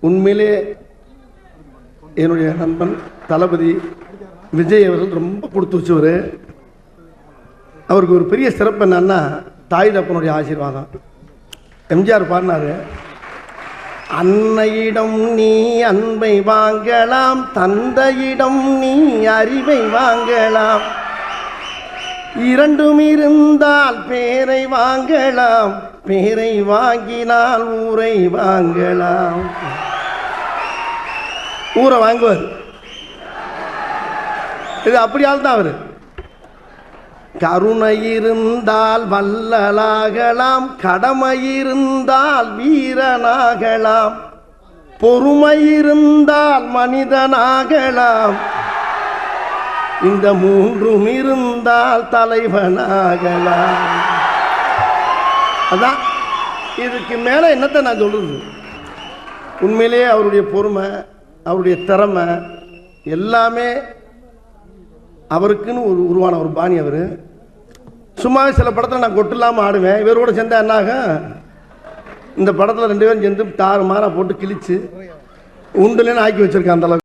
உண்மையிலே என்னுடைய நண்பன் தளபதி விஜய் அவர்கள் ரொம்ப கொடுத்து வச்சவர். அவருக்கு ஒரு பெரிய சிறப்பு என்னன்னா தாய் தப்பனுடைய ஆசீர்வாதம். எம்ஜிஆர் பாடினாரு, அன்னையிடம் நீ அன்பை வாங்கலாம், தந்தையிடம் நீ அறிவை வாங்கலாம், இரண்டும் இருந்தால் பேரை வாங்கலாம், பேரை வாங்கினால் ஊரை வாங்கலாம். ஊரை வாங்குவார். இது அப்படியால் தான் அவர். கருணை இருந்தால் வல்லலாகலாம், கடமை இருந்தால் வீரனாகலாம், பொறுமை இருந்தால் மனிதனாகலாம், இந்த மூன்றும் இருந்தால் தலைவனாகலாம். அதான் இதுக்கு மேலே என்னத்தை நான் சொல்றது. உண்மையிலேயே அவருடைய பொறுமை, அவருடைய திறமை எல்லாமே அவருக்குன்னு உருவான ஒரு பாணி. அவர் சும்மா சில படத்தில் நான் கொட்டு இல்லாமல் ஆடுவேன். இவரோட சேர்ந்தா என்னாக, இந்த படத்தில் 2 பேரும் சேர்ந்து தாறு மாறா போட்டு கிழிச்சு உண்டுலேன்னு ஆக்கி வச்சிருக்கேன். அந்த அளவுக்கு